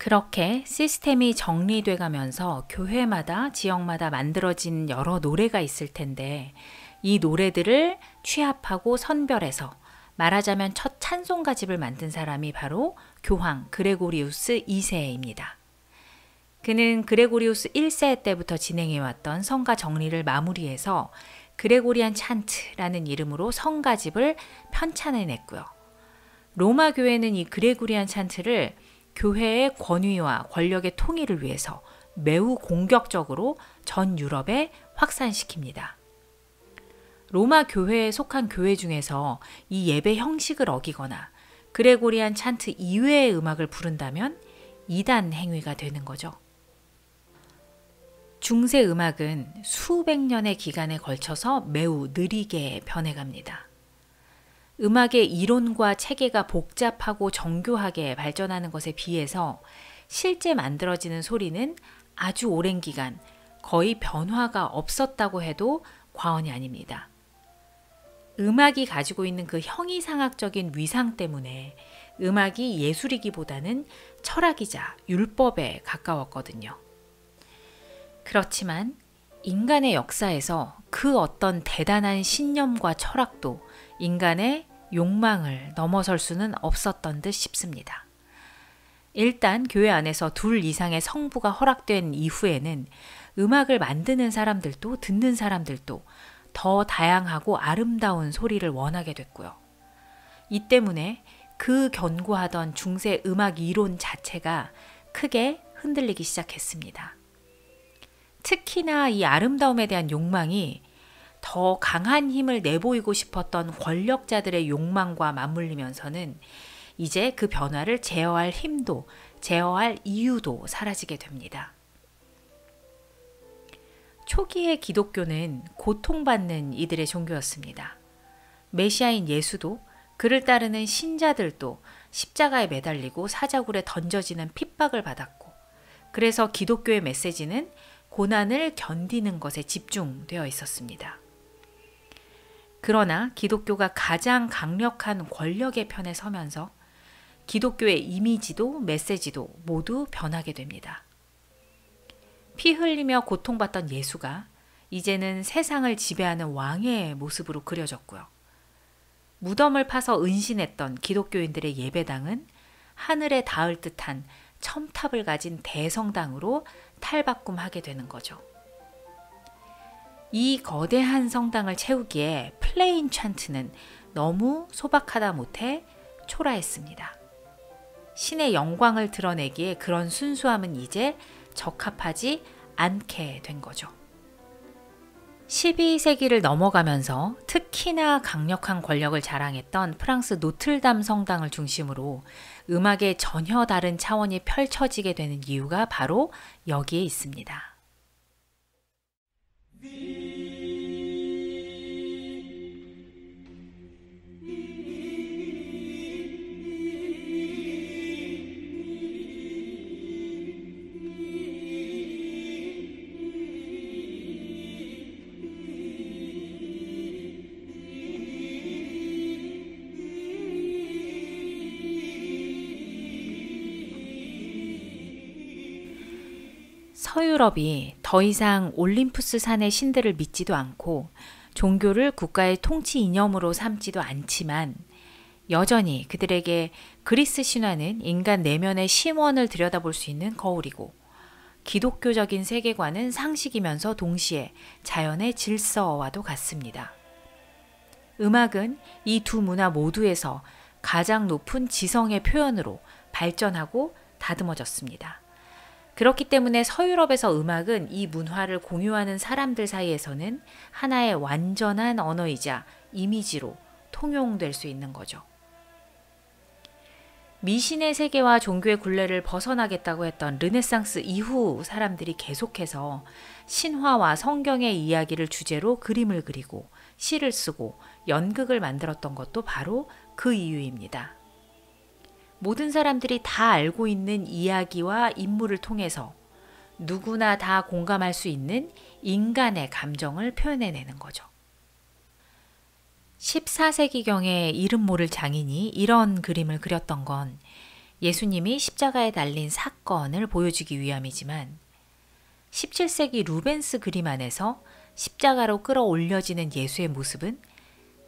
그렇게 시스템이 정리돼 가면서 교회마다 지역마다 만들어진 여러 노래가 있을 텐데 이 노래들을 취합하고 선별해서 말하자면 첫 찬송가집을 만든 사람이 바로 교황 그레고리우스 2세입니다. 그는 그레고리우스 1세 때부터 진행해왔던 성가 정리를 마무리해서 그레고리안 찬트라는 이름으로 성가집을 편찬해냈고요. 로마 교회는 이 그레고리안 찬트를 교회의 권위와 권력의 통일을 위해서 매우 공격적으로 전 유럽에 확산시킵니다. 로마 교회에 속한 교회 중에서 이 예배 형식을 어기거나 그레고리안 찬트 이외의 음악을 부른다면 이단 행위가 되는 거죠. 중세 음악은 수백 년의 기간에 걸쳐서 매우 느리게 변해갑니다. 음악의 이론과 체계가 복잡하고 정교하게 발전하는 것에 비해서 실제 만들어지는 소리는 아주 오랜 기간 거의 변화가 없었다고 해도 과언이 아닙니다. 음악이 가지고 있는 그 형이상학적인 위상 때문에 음악이 예술이기보다는 철학이자 율법에 가까웠거든요. 그렇지만 인간의 역사에서 그 어떤 대단한 신념과 철학도 인간의 욕망을 넘어설 수는 없었던 듯 싶습니다. 일단 교회 안에서 둘 이상의 성부가 허락된 이후에는 음악을 만드는 사람들도 듣는 사람들도 더 다양하고 아름다운 소리를 원하게 됐고요. 이 때문에 그 견고하던 중세 음악 이론 자체가 크게 흔들리기 시작했습니다. 특히나 이 아름다움에 대한 욕망이 더 강한 힘을 내보이고 싶었던 권력자들의 욕망과 맞물리면서는 이제 그 변화를 제어할 힘도 제어할 이유도 사라지게 됩니다. 초기의 기독교는 고통받는 이들의 종교였습니다. 메시아인 예수도 그를 따르는 신자들도 십자가에 매달리고 사자굴에 던져지는 핍박을 받았고 그래서 기독교의 메시지는 고난을 견디는 것에 집중되어 있었습니다. 그러나 기독교가 가장 강력한 권력의 편에 서면서 기독교의 이미지도 메시지도 모두 변하게 됩니다. 피 흘리며 고통받던 예수가 이제는 세상을 지배하는 왕의 모습으로 그려졌고요. 무덤을 파서 은신했던 기독교인들의 예배당은 하늘에 닿을 듯한 첨탑을 가진 대성당으로 탈바꿈하게 되는 거죠. 이 거대한 성당을 채우기에 플레인 찬트는 너무 소박하다 못해 초라했습니다. 신의 영광을 드러내기에 그런 순수함은 이제 적합하지 않게 된 거죠. 12세기를 넘어가면서 특히나 강력한 권력을 자랑했던 프랑스 노틀담 성당을 중심으로 음악의 전혀 다른 차원이 펼쳐지게 되는 이유가 바로 여기에 있습니다. 서유럽이 더 이상 올림푸스 산의 신들을 믿지도 않고 종교를 국가의 통치 이념으로 삼지도 않지만 여전히 그들에게 그리스 신화는 인간 내면의 심원을 들여다볼 수 있는 거울이고 기독교적인 세계관은 상식이면서 동시에 자연의 질서와도 같습니다. 음악은 이 두 문화 모두에서 가장 높은 지성의 표현으로 발전하고 다듬어졌습니다. 그렇기 때문에 서유럽에서 음악은 이 문화를 공유하는 사람들 사이에서는 하나의 완전한 언어이자 이미지로 통용될 수 있는 거죠. 미신의 세계와 종교의 굴레를 벗어나겠다고 했던 르네상스 이후 사람들이 계속해서 신화와 성경의 이야기를 주제로 그림을 그리고 시를 쓰고 연극을 만들었던 것도 바로 그 이유입니다. 모든 사람들이 다 알고 있는 이야기와 인물을 통해서 누구나 다 공감할 수 있는 인간의 감정을 표현해내는 거죠. 14세기경에 이름 모를 장인이 이런 그림을 그렸던 건 예수님이 십자가에 달린 사건을 보여주기 위함이지만 17세기 루벤스 그림 안에서 십자가로 끌어올려지는 예수의 모습은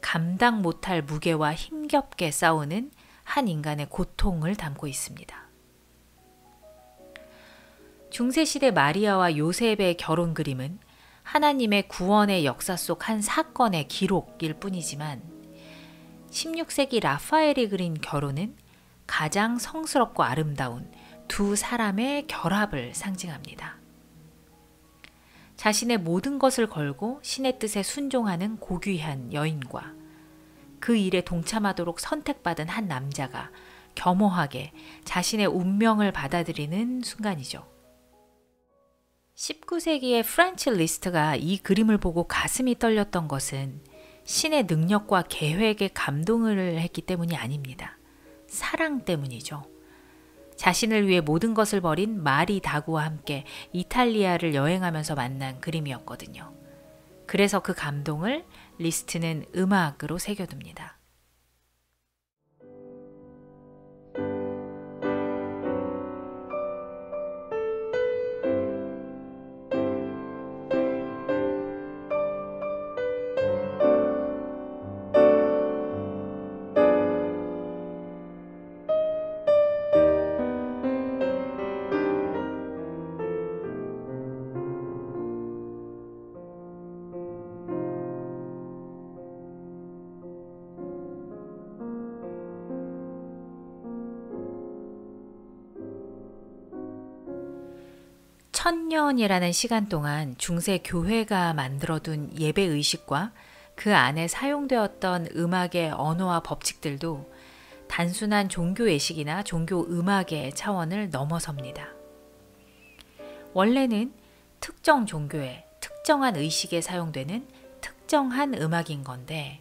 감당 못할 무게와 힘겹게 싸우는 한 인간의 고통을 담고 있습니다. 중세시대 마리아와 요셉의 결혼 그림은 하나님의 구원의 역사 속 한 사건의 기록일 뿐이지만 16세기 라파엘이 그린 결혼은 가장 성스럽고 아름다운 두 사람의 결합을 상징합니다. 자신의 모든 것을 걸고 신의 뜻에 순종하는 고귀한 여인과 그 일에 동참하도록 선택받은 한 남자가 겸허하게 자신의 운명을 받아들이는 순간이죠. 19세기의 프란츠 리스트가 이 그림을 보고 가슴이 떨렸던 것은 신의 능력과 계획에 감동을 했기 때문이 아닙니다. 사랑 때문이죠. 자신을 위해 모든 것을 버린 마리 다구와 함께 이탈리아를 여행하면서 만난 그림이었거든요. 그래서 그 감동을 리스트는 음악으로 새겨둡니다. 천년이라는 시간 동안 중세 교회가 만들어둔 예배 의식과 그 안에 사용되었던 음악의 언어와 법칙들도 단순한 종교 예식이나 종교 음악의 차원을 넘어섭니다. 원래는 특정 종교에 특정한 의식에 사용되는 특정한 음악인 건데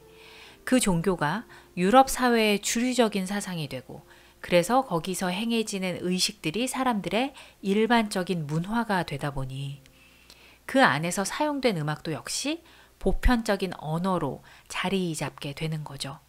그 종교가 유럽 사회의 주류적인 사상이 되고 그래서 거기서 행해지는 의식들이 사람들의 일반적인 문화가 되다 보니 그 안에서 사용된 음악도 역시 보편적인 언어로 자리 잡게 되는 거죠.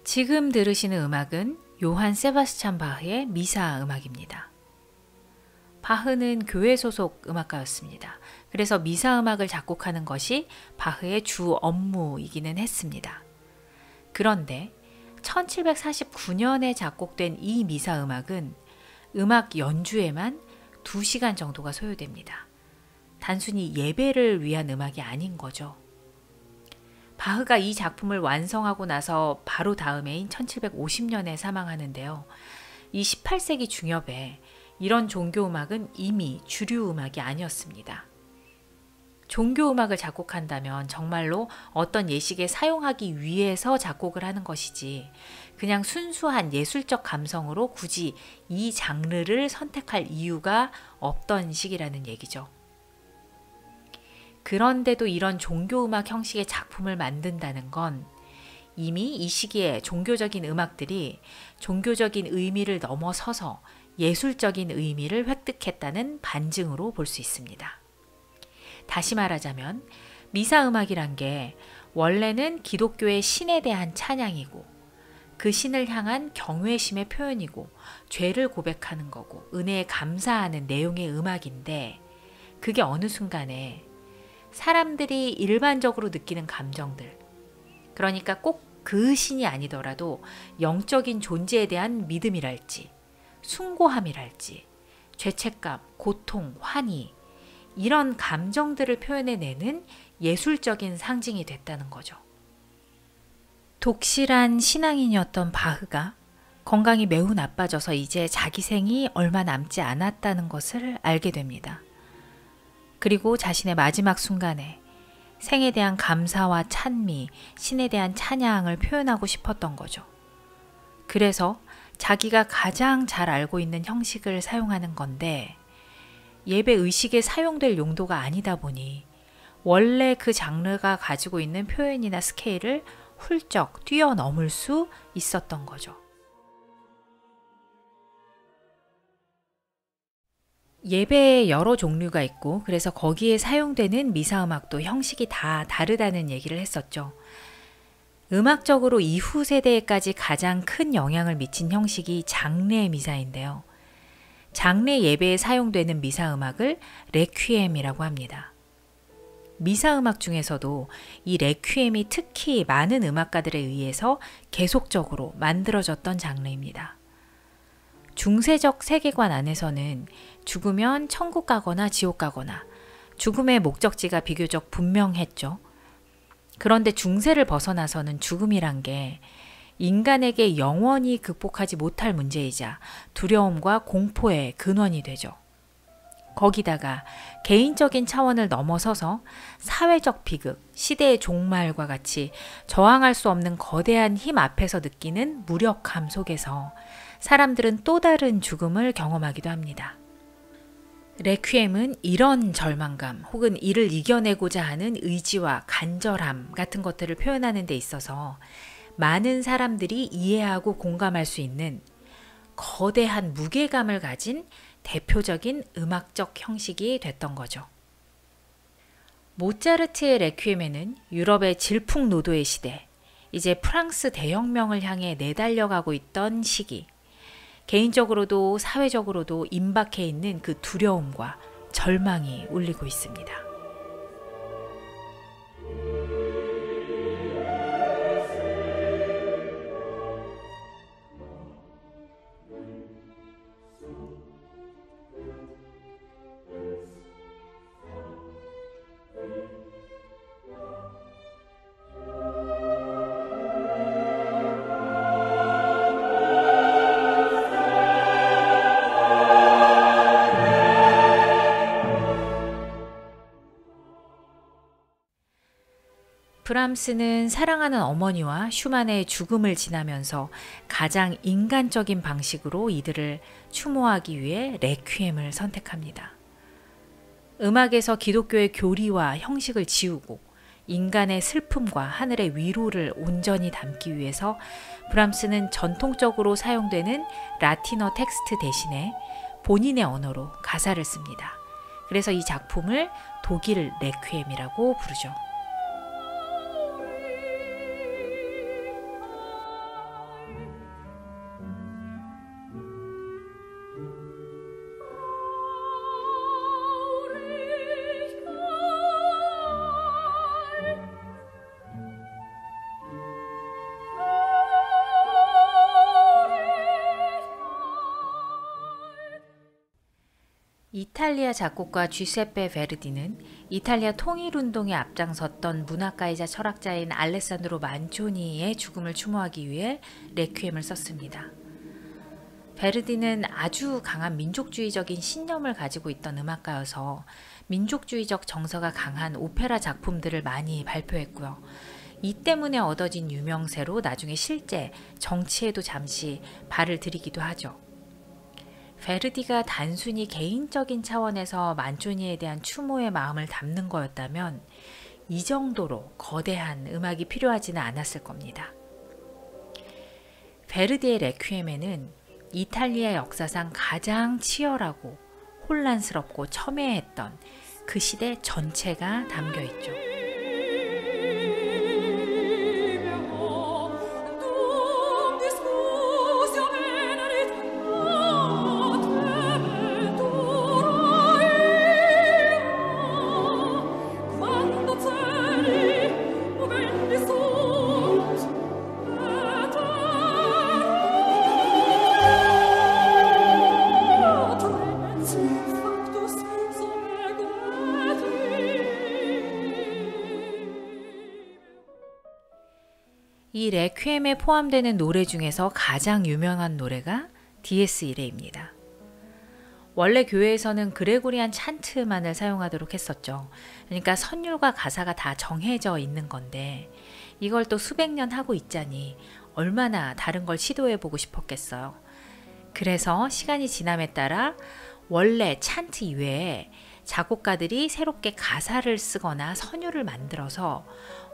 지금 들으시는 음악은 요한 세바스찬 바흐의 미사 음악입니다. 바흐는 교회 소속 음악가였습니다. 그래서 미사 음악을 작곡하는 것이 바흐의 주 업무이기는 했습니다. 그런데 1749년에 작곡된 이 미사 음악은 음악 연주에만 2시간 정도가 소요됩니다. 단순히 예배를 위한 음악이 아닌 거죠. 바흐가 이 작품을 완성하고 나서 바로 다음해인 1750년에 사망하는데요. 이 18세기 중엽에 이런 종교음악은 이미 주류음악이 아니었습니다. 종교음악을 작곡한다면 정말로 어떤 예식에 사용하기 위해서 작곡을 하는 것이지 그냥 순수한 예술적 감성으로 굳이 이 장르를 선택할 이유가 없던 시기라는 얘기죠. 그런데도 이런 종교음악 형식의 작품을 만든다는 건 이미 이 시기에 종교적인 음악들이 종교적인 의미를 넘어서서 예술적인 의미를 획득했다는 반증으로 볼 수 있습니다. 다시 말하자면 미사음악이란 게 원래는 기독교의 신에 대한 찬양이고 그 신을 향한 경외심의 표현이고 죄를 고백하는 거고 은혜에 감사하는 내용의 음악인데 그게 어느 순간에 사람들이 일반적으로 느끼는 감정들, 그러니까 꼭 그 신이 아니더라도 영적인 존재에 대한 믿음이랄지, 숭고함이랄지, 죄책감, 고통, 환희 이런 감정들을 표현해내는 예술적인 상징이 됐다는 거죠. 독실한 신앙인이었던 바흐가 건강이 매우 나빠져서 이제 자기 생이 얼마 남지 않았다는 것을 알게 됩니다. 그리고 자신의 마지막 순간에 생에 대한 감사와 찬미, 신에 대한 찬양을 표현하고 싶었던 거죠. 그래서 자기가 가장 잘 알고 있는 형식을 사용하는 건데 예배 의식에 사용될 용도가 아니다 보니 원래 그 장르가 가지고 있는 표현이나 스케일을 훌쩍 뛰어넘을 수 있었던 거죠. 예배에 여러 종류가 있고 그래서 거기에 사용되는 미사음악도 형식이 다 다르다는 얘기를 했었죠. 음악적으로 이후 세대에까지 가장 큰 영향을 미친 형식이 장례 미사인데요. 장례 예배에 사용되는 미사음악을 레퀴엠이라고 합니다. 미사음악 중에서도 이 레퀴엠이 특히 많은 음악가들에 의해서 계속적으로 만들어졌던 장르입니다. 중세적 세계관 안에서는 죽으면 천국 가거나 지옥 가거나 죽음의 목적지가 비교적 분명했죠. 그런데 중세를 벗어나서는 죽음이란 게 인간에게 영원히 극복하지 못할 문제이자 두려움과 공포의 근원이 되죠. 거기다가 개인적인 차원을 넘어서서 사회적 비극, 시대의 종말과 같이 저항할 수 없는 거대한 힘 앞에서 느끼는 무력함 속에서 사람들은 또 다른 죽음을 경험하기도 합니다. 레퀴엠은 이런 절망감 혹은 이를 이겨내고자 하는 의지와 간절함 같은 것들을 표현하는 데 있어서 많은 사람들이 이해하고 공감할 수 있는 거대한 무게감을 가진 대표적인 음악적 형식이 됐던 거죠. 모차르트의 레퀴엠에는 유럽의 질풍노도의 시대, 이제 프랑스 대혁명을 향해 내달려가고 있던 시기, 개인적으로도 사회적으로도 임박해 있는 그 두려움과 절망이 울리고 있습니다. 브람스는 사랑하는 어머니와 슈만의 죽음을 지나면서 가장 인간적인 방식으로 이들을 추모하기 위해 레퀴엠을 선택합니다. 음악에서 기독교의 교리와 형식을 지우고 인간의 슬픔과 하늘의 위로를 온전히 담기 위해서 브람스는 전통적으로 사용되는 라틴어 텍스트 대신에 본인의 언어로 가사를 씁니다. 그래서 이 작품을 독일 레퀴엠이라고 부르죠. 이탈리아 작곡가 주세페 베르디는 이탈리아 통일운동에 앞장섰던 문학가이자 철학자인 알레산드로 만초니의 죽음을 추모하기 위해 레퀴엠을 썼습니다. 베르디는 아주 강한 민족주의적인 신념을 가지고 있던 음악가여서 민족주의적 정서가 강한 오페라 작품들을 많이 발표했고요. 이 때문에 얻어진 유명세로 나중에 실제 정치에도 잠시 발을 들이기도 하죠. 베르디가 단순히 개인적인 차원에서 만초니에 대한 추모의 마음을 담는 거였다면 이 정도로 거대한 음악이 필요하지는 않았을 겁니다. 베르디의 레퀴엠에는 이탈리아 역사상 가장 치열하고 혼란스럽고 첨예했던 그 시대 전체가 담겨 있죠. 이 레퀴엠에 포함되는 노래 중에서 가장 유명한 노래가 디에스 이레입니다. 원래 교회에서는 그레고리안 찬트만을 사용하도록 했었죠. 그러니까 선율과 가사가 다 정해져 있는 건데 이걸 또 수백 년 하고 있자니 얼마나 다른 걸 시도해보고 싶었겠어요. 그래서 시간이 지남에 따라 원래 찬트 이외에 작곡가들이 새롭게 가사를 쓰거나 선율을 만들어서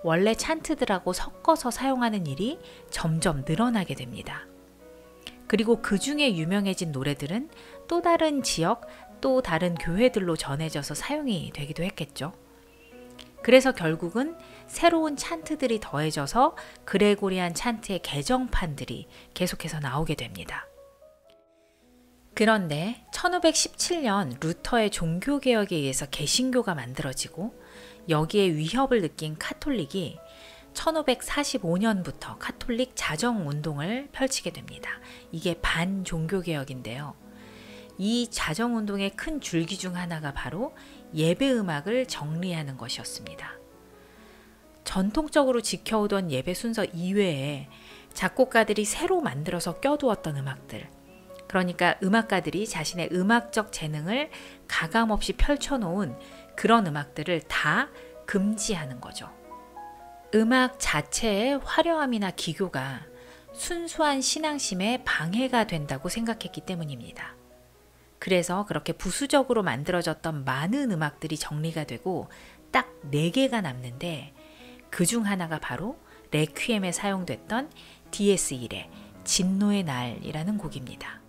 원래 찬트들하고 섞어서 사용하는 일이 점점 늘어나게 됩니다. 그리고 그 중에 유명해진 노래들은 또 다른 지역, 또 다른 교회들로 전해져서 사용이 되기도 했겠죠. 그래서 결국은 새로운 찬트들이 더해져서 그레고리안 찬트의 개정판들이 계속해서 나오게 됩니다. 그런데 1517년 루터의 종교개혁에 의해서 개신교가 만들어지고 여기에 위협을 느낀 카톨릭이 1545년부터 카톨릭 자정운동을 펼치게 됩니다. 이게 반종교개혁인데요. 이 자정운동의 큰 줄기 중 하나가 바로 예배음악을 정리하는 것이었습니다. 전통적으로 지켜오던 예배 순서 이외에 작곡가들이 새로 만들어서 껴두었던 음악들, 그러니까 음악가들이 자신의 음악적 재능을 가감없이 펼쳐놓은 그런 음악들을 다 금지하는 거죠. 음악 자체의 화려함이나 기교가 순수한 신앙심에 방해가 된다고 생각했기 때문입니다. 그래서 그렇게 부수적으로 만들어졌던 많은 음악들이 정리가 되고 딱 4개가 남는데 그 중 하나가 바로 레퀴엠에 사용됐던 디에스 일의 진노의 날이라는 곡입니다.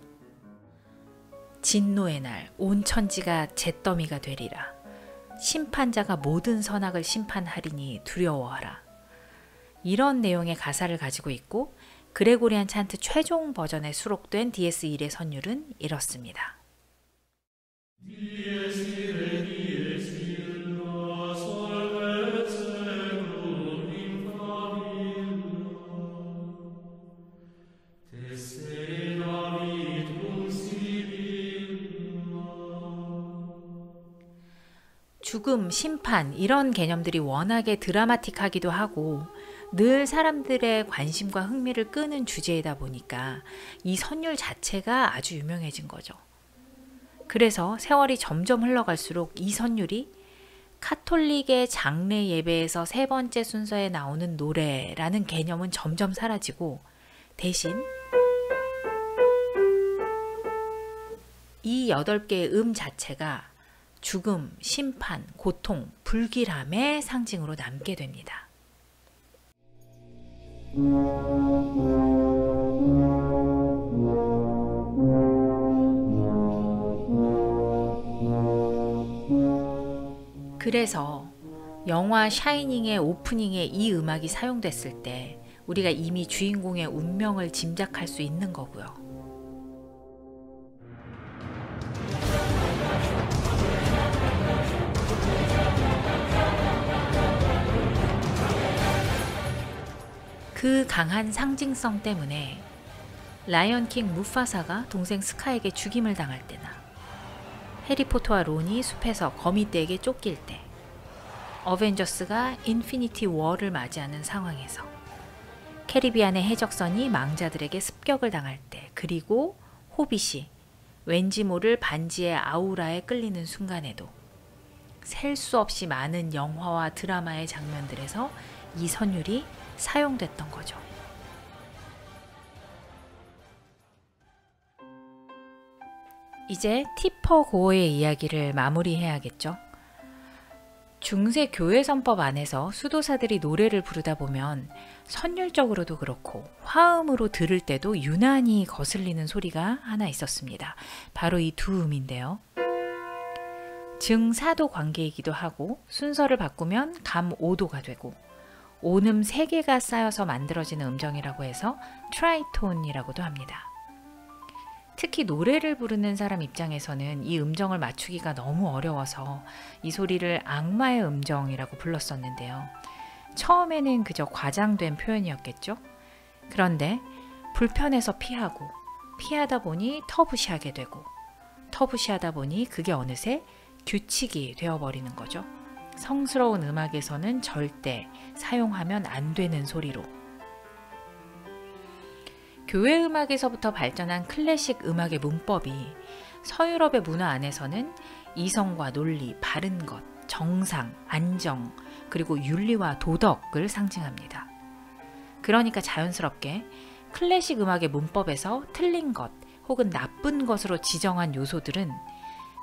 진노의 날, 온 천지가 잿더미가 되리라. 심판자가 모든 선악을 심판하리니 두려워하라. 이런 내용의 가사를 가지고 있고 그레고리안 찬트 최종 버전에 수록된 디에스 일의 선율은 이렇습니다. 죽음, 심판 이런 개념들이 워낙에 드라마틱하기도 하고 늘 사람들의 관심과 흥미를 끄는 주제이다 보니까 이 선율 자체가 아주 유명해진 거죠. 그래서 세월이 점점 흘러갈수록 이 선율이 카톨릭의 장례 예배에서 3번째 순서에 나오는 노래라는 개념은 점점 사라지고 대신 이 8개의 음 자체가 죽음, 심판, 고통, 불길함의 상징으로 남게 됩니다. 그래서 영화 샤이닝의 오프닝에 이 음악이 사용됐을 때 우리가 이미 주인공의 운명을 짐작할 수 있는 거고요. 그 강한 상징성 때문에 라이언킹 무파사가 동생 스카에게 죽임을 당할 때나 해리포터와 론이 숲에서 거미떼에게 쫓길 때, 어벤져스가 인피니티 워를 맞이하는 상황에서, 캐리비안의 해적선이 망자들에게 습격을 당할 때, 그리고 호빗이 왠지 모를 반지의 아우라에 끌리는 순간에도 셀 수 없이 많은 영화와 드라마의 장면들에서 이 선율이 사용됐던 거죠. 이제 티퍼 고어의 이야기를 마무리해야겠죠. 중세 교회 선법 안에서 수도사들이 노래를 부르다 보면 선율적으로도 그렇고 화음으로 들을 때도 유난히 거슬리는 소리가 하나 있었습니다. 바로 이 두 음인데요. 증사도 관계이기도 하고 순서를 바꾸면 감5도가 되고 온음 3개가 쌓여서 만들어지는 음정이라고 해서 트라이톤이라고도 합니다. 특히 노래를 부르는 사람 입장에서는 이 음정을 맞추기가 너무 어려워서 이 소리를 악마의 음정이라고 불렀었는데요. 처음에는 그저 과장된 표현이었겠죠. 그런데 불편해서 피하다 보니 터부시하게 되고 터부시하다 보니 그게 어느새 규칙이 되어버리는 거죠. 성스러운 음악에서는 절대 사용하면 안 되는 소리로. 교회 음악에서부터 발전한 클래식 음악의 문법이 서유럽의 문화 안에서는 이성과 논리, 바른 것, 정상, 안정, 그리고 윤리와 도덕을 상징합니다. 그러니까 자연스럽게 클래식 음악의 문법에서 틀린 것 혹은 나쁜 것으로 지정한 요소들은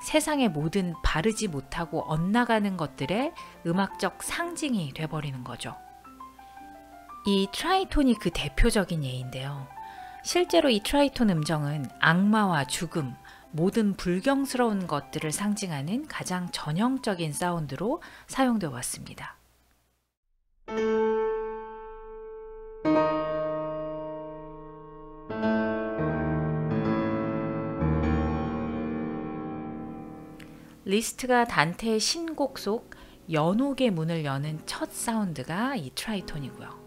세상의 모든 바르지 못하고 엇나가는 것들의 음악적 상징이 돼버리는 거죠. 이 트라이톤이 그 대표적인 예인데요. 실제로 이 트라이톤 음정은 악마와 죽음, 모든 불경스러운 것들을 상징하는 가장 전형적인 사운드로 사용되어 왔습니다. 리스트가 단테의 신곡 속 연옥의 문을 여는 첫 사운드가 이 트라이톤이고요.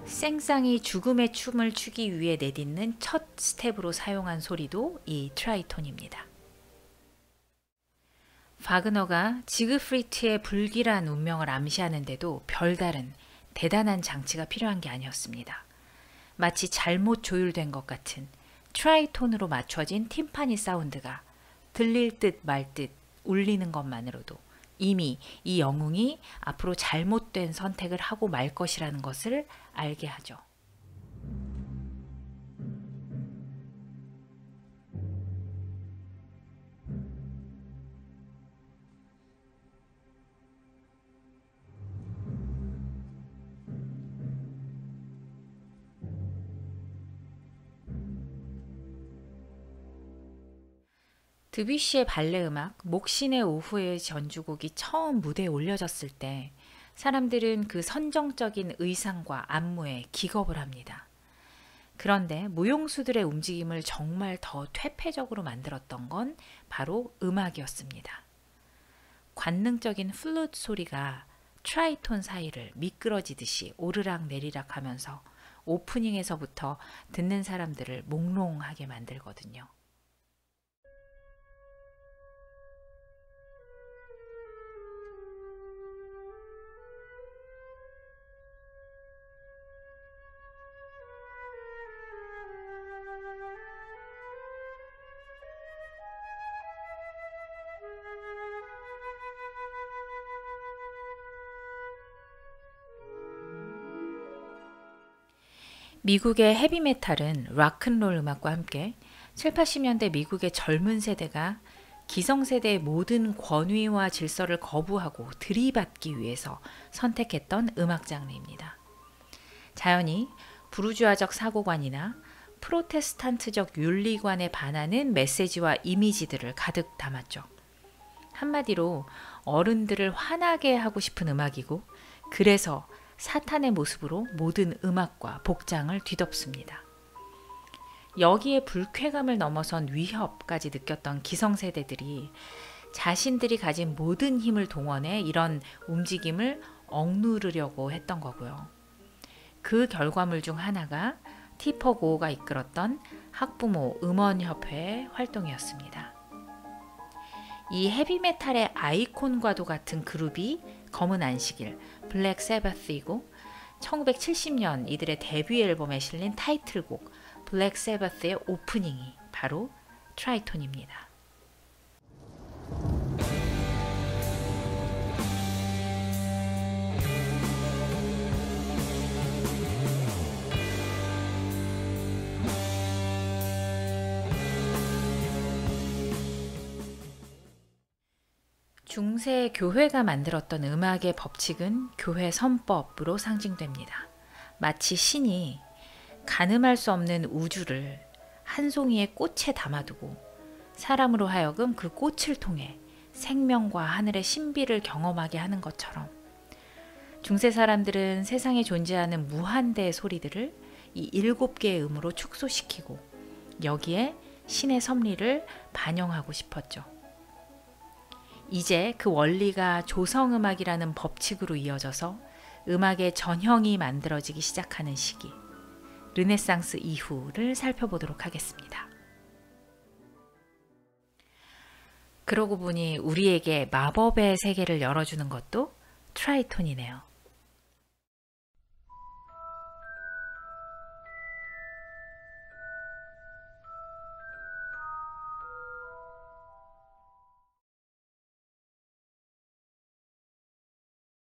생쌍이 죽음의 춤을 추기 위해 내딛는 첫 스텝으로 사용한 소리도 이 트라이톤입니다. 바그너가 지그프리트의 불길한 운명을 암시하는데도 별다른 대단한 장치가 필요한 게 아니었습니다. 마치 잘못 조율된 것 같은 트라이톤으로 맞춰진 팀파니 사운드가 들릴 듯 말 듯 울리는 것만으로도 이미 이 영웅이 앞으로 잘못된 선택을 하고 말 것이라는 것을 알게 하죠. 드뷔시의 발레 음악 목신의 오후의 전주곡이 처음 무대에 올려졌을 때 사람들은 그 선정적인 의상과 안무에 기겁을 합니다. 그런데 무용수들의 움직임을 정말 더 퇴폐적으로 만들었던 건 바로 음악이었습니다. 관능적인 플루트 소리가 트라이톤 사이를 미끄러지듯이 오르락 내리락 하면서 오프닝에서부터 듣는 사람들을 몽롱하게 만들거든요. 미국의 헤비메탈은 락큰롤 음악과 함께 7, 80년대 미국의 젊은 세대가 기성세대의 모든 권위와 질서를 거부하고 들이받기 위해서 선택했던 음악 장르입니다. 자연히 부르주아적 사고관이나 프로테스탄트적 윤리관에 반하는 메시지와 이미지들을 가득 담았죠. 한마디로 어른들을 화나게 하고 싶은 음악이고, 그래서 사탄의 모습으로 모든 음악과 복장을 뒤덮습니다. 여기에 불쾌감을 넘어선 위협까지 느꼈던 기성세대들이 자신들이 가진 모든 힘을 동원해 이런 움직임을 억누르려고 했던 거고요. 그 결과물 중 하나가 티퍼고가 이끌었던 학부모 음원협회의 활동이었습니다. 이 헤비메탈의 아이콘과도 같은 그룹이 검은 안식일, 블랙 세바스이고 1970년 이들의 데뷔 앨범에 실린 타이틀곡 블랙 세바스의 오프닝이 바로 트라이톤입니다. 중세 교회가 만들었던 음악의 법칙은 교회 선법으로 상징됩니다. 마치 신이 가늠할 수 없는 우주를 한 송이의 꽃에 담아두고 사람으로 하여금 그 꽃을 통해 생명과 하늘의 신비를 경험하게 하는 것처럼, 중세 사람들은 세상에 존재하는 무한대의 소리들을 이 7개의 음으로 축소시키고 여기에 신의 섭리를 반영하고 싶었죠. 이제 그 원리가 조성음악이라는 법칙으로 이어져서 음악의 전형이 만들어지기 시작하는 시기, 르네상스 이후를 살펴보도록 하겠습니다. 그러고 보니 우리에게 마법의 세계를 열어주는 것도 트라이톤이네요.